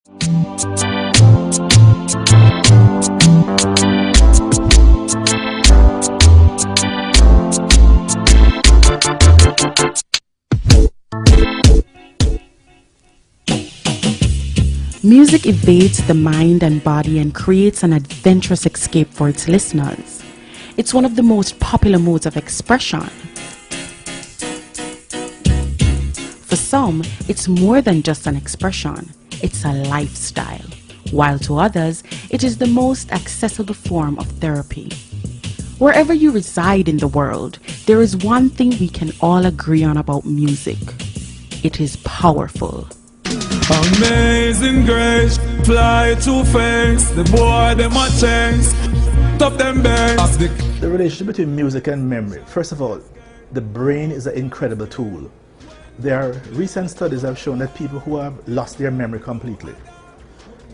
Music evades the mind and body and creates an adventurous escape for its listeners. It's one of the most popular modes of expression. For some, it's more than just an expression, it's a lifestyle, while to others, it is the most accessible form of therapy. Wherever you reside in the world, there is one thing we can all agree on about music. It is powerful. Amazing grace, fly to face, the boy them a chase, top them base. The relationship between music and memory. First of all, the brain is an incredible tool. There are recent studies have shown that people who have lost their memory completely,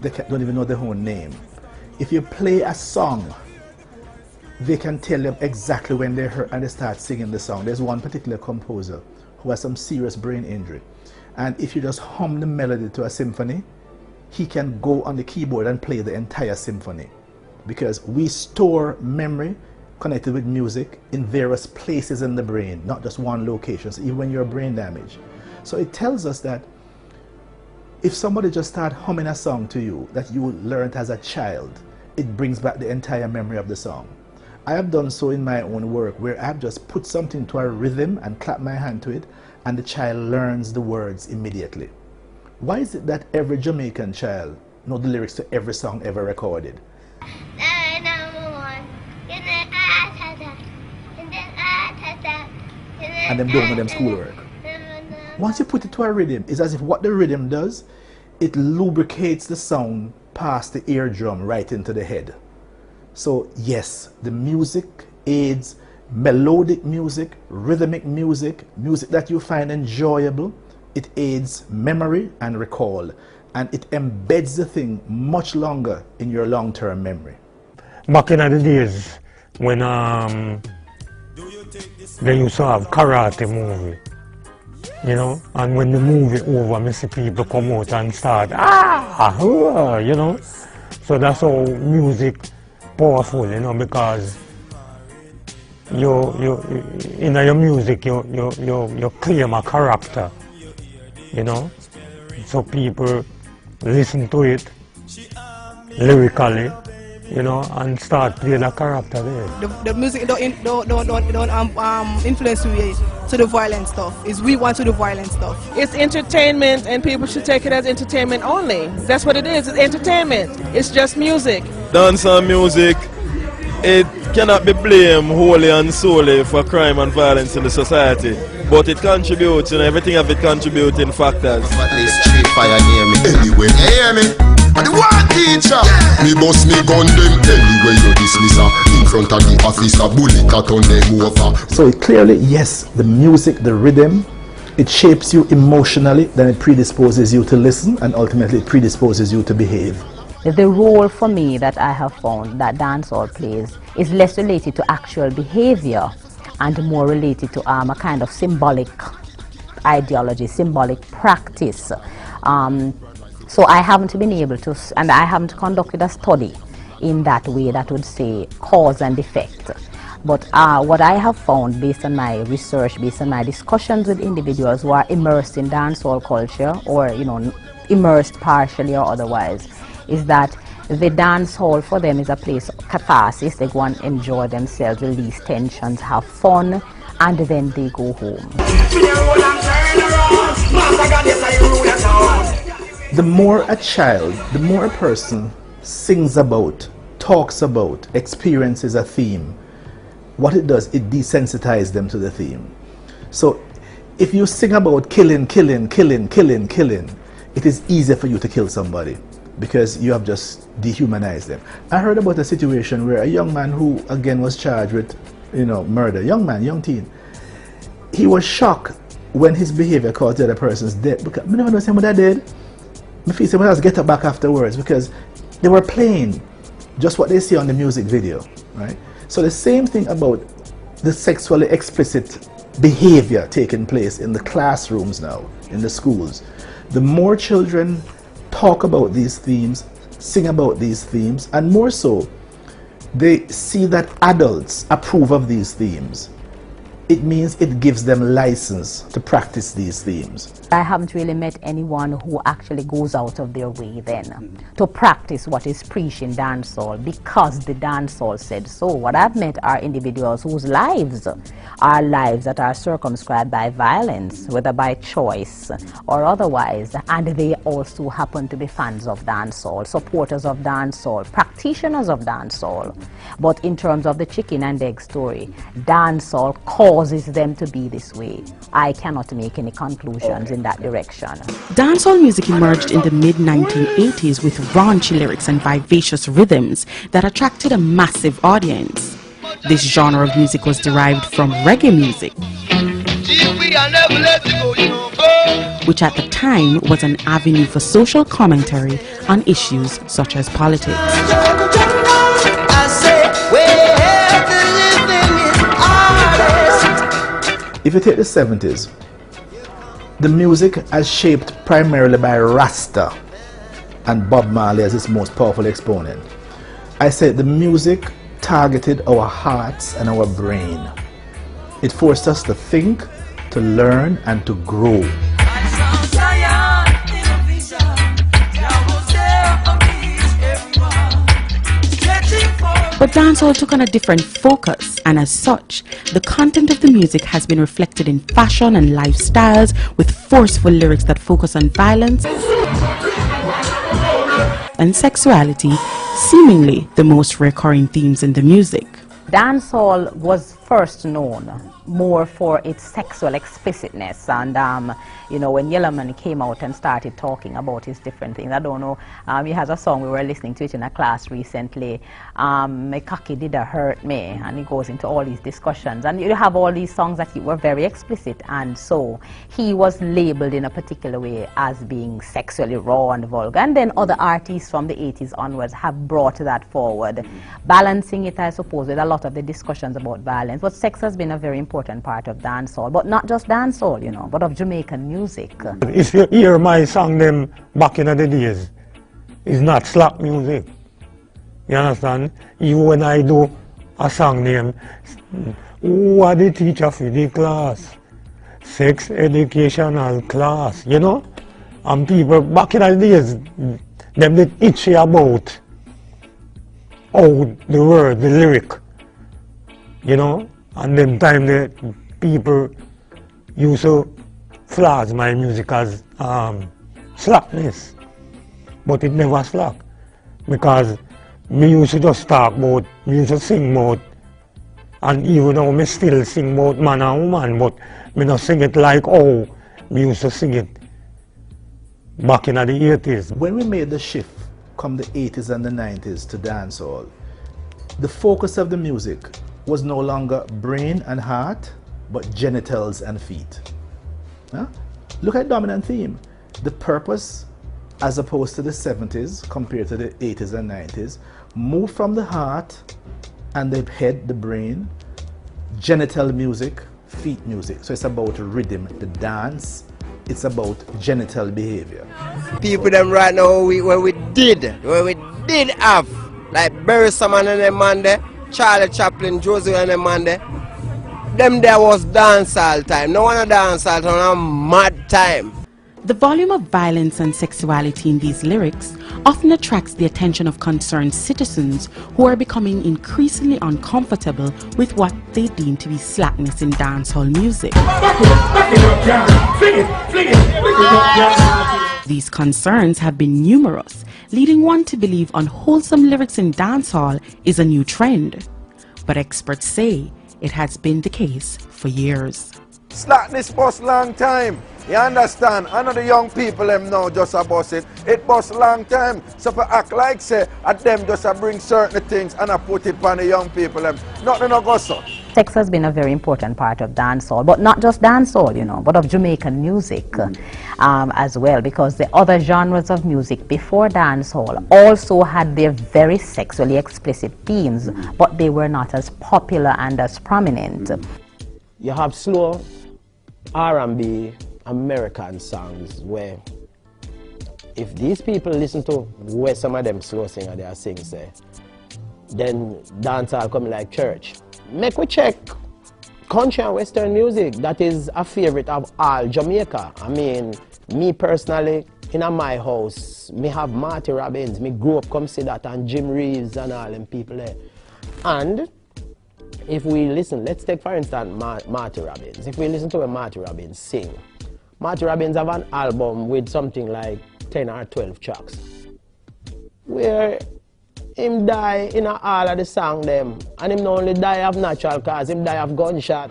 they don't even know their own name. If you play a song, they can tell them exactly when they heard and they start singing the song. There's one particular composer who has some serious brain injury. And if you just hum the melody to a symphony, he can go on the keyboard and play the entire symphony. Because we store memory connected with music in various places in the brain, not just one location, so even when you're brain damaged. So it tells us that if somebody just starts humming a song to you that you learned as a child, it brings back the entire memory of the song. I have done so in my own work where I've just put something to a rhythm and clap my hand to it, and the child learns the words immediately. Why is it that every Jamaican child knows the lyrics to every song ever recorded? And them don't know them schoolwork. Once you put it to a rhythm, it's as if what the rhythm does, it lubricates the sound past the eardrum right into the head. So yes, the music aids melodic music, rhythmic music, music that you find enjoyable. It aids memory and recall, and it embeds the thing much longer in your long-term memory. Back in the days when they used to have karate movie, you know, and when the movie over, I see people come out and start, you know. So that's how music powerful, you know, because in your music, you claim a character, you know, so people listen to it lyrically, you know, and start playing a character there. The music don't influence you to the violent stuff. It's we want to do violent stuff. It's entertainment, and people should take it as entertainment only. That's what it is. It's entertainment. It's just music. Dancehall music, it cannot be blamed wholly and solely for crime and violence in the society, but it contributes, and everything of it contributing factors. At least three fire near me. Anyway, you hear me? And the one teacher, me bust me gun them anyway you dismiss her. In front of the officer, bullet that on them over. So clearly, yes, the music, the rhythm, it shapes you emotionally, then it predisposes you to listen, and ultimately it predisposes you to behave. The role for me that I have found that dancehall plays is less related to actual behavior and more related to a kind of symbolic ideology, symbolic practice. So I haven't been able to, and I haven't conducted a study in that way that would say cause and effect. But what I have found based on my research, based on my discussions with individuals who are immersed in dancehall culture, or you know, immersed partially or otherwise, is that the dance hall for them is a place of catharsis. They go and enjoy themselves, release tensions, have fun, and then they go home. The more a child, the more a person sings about, talks about, experiences a theme, what it does, it desensitizes them to the theme. So if you sing about killing, it is easier for you to kill somebody, because you have just dehumanized them. I heard about a situation where a young man who again was charged with, you know, murder, young man, young teen, he was shocked when his behavior caused the other person's death, because I never know what I did. I feel someone else get up back afterwards, because they were playing just what they see on the music video, right? So the same thing about the sexually explicit behavior taking place in the classrooms now, in the schools. The more children talk about these themes, sing about these themes, and more so, they see that adults approve of these themes. It means it gives them license to practice these themes. I haven't really met anyone who actually goes out of their way then to practice what is preached in dancehall because the dancehall said so. What I've met are individuals whose lives are lives that are circumscribed by violence, whether by choice or otherwise, and they also happen to be fans of dancehall, supporters of dancehall, practitioners of dancehall. But in terms of the chicken and egg story, dancehall causes them to be this way. I cannot make any conclusions in that direction. Dancehall music emerged in the mid-1980s with raunchy lyrics and vivacious rhythms that attracted a massive audience. This genre of music was derived from reggae music, which at the time was an avenue for social commentary on issues such as politics. If you take the 70s, the music as shaped primarily by Rasta and Bob Marley as its most powerful exponent. I said the music targeted our hearts and our brain. It forced us to think, to learn, and to grow. But dancehall took on a different focus, and as such, the content of the music has been reflected in fashion and lifestyles with forceful lyrics that focus on violence and sexuality, seemingly the most recurring themes in the music. Dancehall was first known more for its sexual explicitness, and you know, when Yellowman came out and started talking about his different things, I don't know, he has a song, we were listening to it in a class recently, "My cocky did a hurt me," and he goes into all these discussions, and you have all these songs that were very explicit, and so he was labeled in a particular way as being sexually raw and vulgar, and then other artists from the 80s onwards have brought that forward, balancing it, I suppose, with a lot of the discussions about violence. But sex has been a very important part of dancehall, but not just dancehall, you know, but of Jamaican music. If you hear my song them back in the days, it's not slap music. You understand? Even when I do a song name, who are the teacher for the class? Sex educational class, you know? And people back in the days, them did itchy about how the word, the lyric, you know? And them time the people used to flags my music as slackness, but it never slack, because me used to just talk about, me used to sing about, and even though me still sing about man and woman, but me not sing it like how me used to sing it back in the 80s. When we made the shift from the 80s and the 90s to dancehall, the focus of the music was no longer brain and heart, but genitals and feet. Huh? Look at the dominant theme. The purpose, as opposed to the 70s compared to the 80s and 90s, moved from the heart and the head, the brain, genital music, feet music. So it's about rhythm, the dance. It's about genital behavior. People them right now where we did have, like Barry Simon and them man there, Charlie Chaplin, Josie and them man there. Them there was dancehall time. No one a dancehall time, a mad time. The volume of violence and sexuality in these lyrics often attracts the attention of concerned citizens who are becoming increasingly uncomfortable with what they deem to be slackness in dancehall music. These concerns have been numerous, leading one to believe unwholesome lyrics in dancehall is a new trend. But experts say it has been the case for years. Slackness bust long time. You understand? I know the young people them now just a bust it. It bust long time. So for act like say at them just a bring certain things and I put it on the young people them. Nothing no go so. Sex has been a very important part of dancehall, but not just dancehall, you know, but of Jamaican music as well, because the other genres of music before dancehall also had their very sexually explicit themes, but they were not as popular and as prominent. You have slow R&B American songs where if these people listen to where some of them slow singer they are sing, say, then dancehall coming like church. Make we check country and western music. That is a favorite of all Jamaica. I mean, me personally, in my house, me have Marty Robbins. Me grew up come see that, and Jim Reeves and all them people there. And if we listen, let's take for instance Marty Robbins. If we listen to a Marty Robbins sing, Marty Robbins have an album with something like 10 or 12 tracks, where him die in all of the song them, and him not only die of natural cause, him die of gunshot.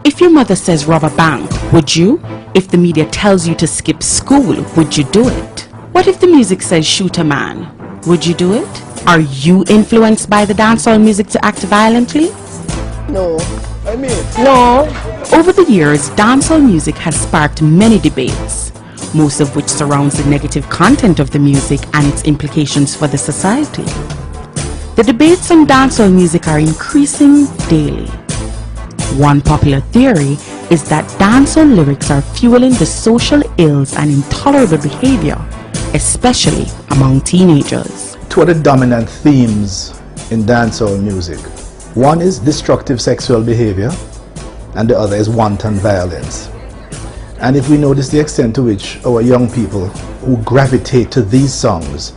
If your mother says rob a bank, would you? If the media tells you to skip school, would you do it? What if the music says shoot a man? Would you do it? Are you influenced by the dancehall music to act violently? No. No. Over the years, dancehall music has sparked many debates, most of which surrounds the negative content of the music and its implications for the society. The debates on dancehall music are increasing daily. One popular theory is that dancehall lyrics are fueling the social ills and intolerable behavior, especially among teenagers. Two of the dominant themes in dancehall music. One is destructive sexual behavior, and the other is wanton violence. And if we notice the extent to which our young people who gravitate to these songs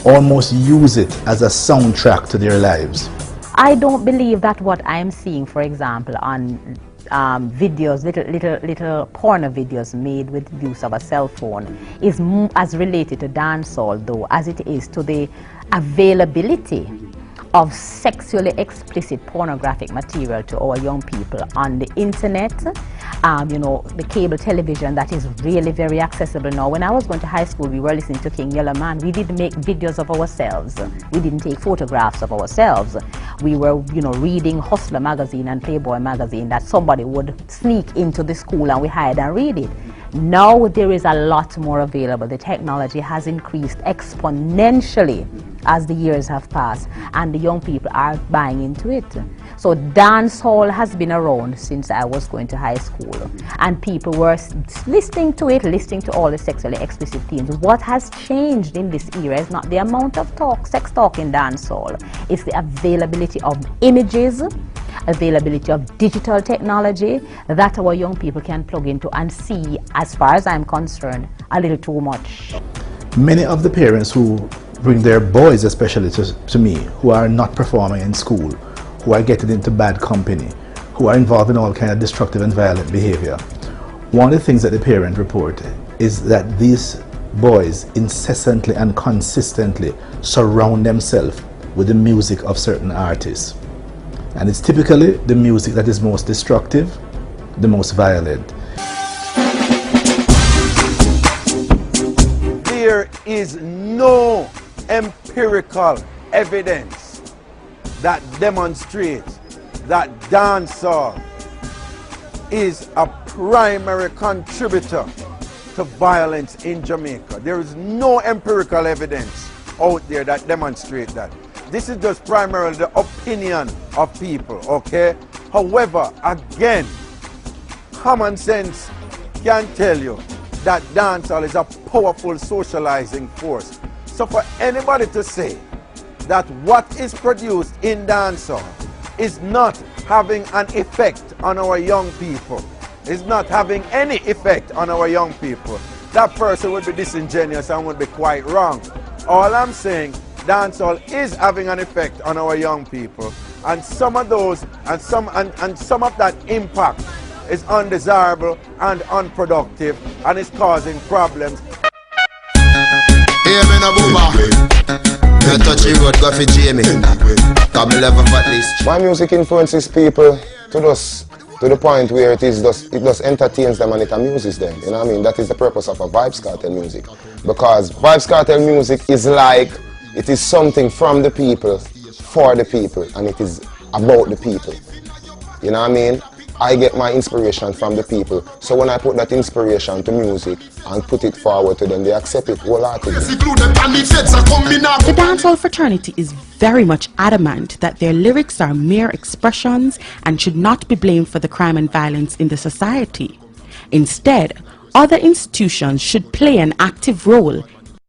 almost use it as a soundtrack to their lives. I don't believe that what I'm seeing, for example, on videos, little porno videos made with use of a cell phone is as related to dancehall, though, as it is to the availability of sexually explicit pornographic material to our young people on the internet, you know, the cable television that is really very accessible now. When I was going to high school, we were listening to King Yellow Man. We didn't make videos of ourselves. We didn't take photographs of ourselves. We were, you know, reading Hustler magazine and Playboy magazine that somebody would sneak into the school and we hide and read it. Now there is a lot more available. The technology has increased exponentially as the years have passed, and the young people are buying into it. So dancehall has been around since I was going to high school, and people were listening to it, listening to all the sexually explicit themes. What has changed in this era is not the amount of sex talk in dancehall. It's the availability of images, availability of digital technology that our young people can plug into and see, as far as I'm concerned, a little too much. Many of the parents who bring their boys especially to me, who are not performing in school, who are getting into bad company, who are involved in all kind of destructive and violent behavior, one of the things that the parent report is that these boys incessantly and consistently surround themselves with the music of certain artists. And it's typically the music that is most destructive, the most violent. There is no empirical evidence that demonstrates that dancehall is a primary contributor to violence in Jamaica. There is no empirical evidence out there that demonstrates that. This is just primarily the opinion of people, okay? However, again, common sense can tell you that dancehall is a powerful socializing force. So for anybody to say that what is produced in dancehall is not having an effect on our young people, is not having any effect on our young people, that person would be disingenuous and would be quite wrong. All I'm saying, dancehall is having an effect on our young people, and some of those and some of that impact is undesirable and unproductive and is causing problems. My music influences people to the point where it just entertains them and it amuses them. You know what I mean? That is the purpose of a Vibes Cartel music. Because Vibes Cartel music is like, it is something from the people, for the people, and it is about the people. You know what I mean? I get my inspiration from the people. So when I put that inspiration to music and put it forward to them, they accept it wholeheartedly. The dancehall fraternity is very much adamant that their lyrics are mere expressions and should not be blamed for the crime and violence in the society. Instead, other institutions should play an active role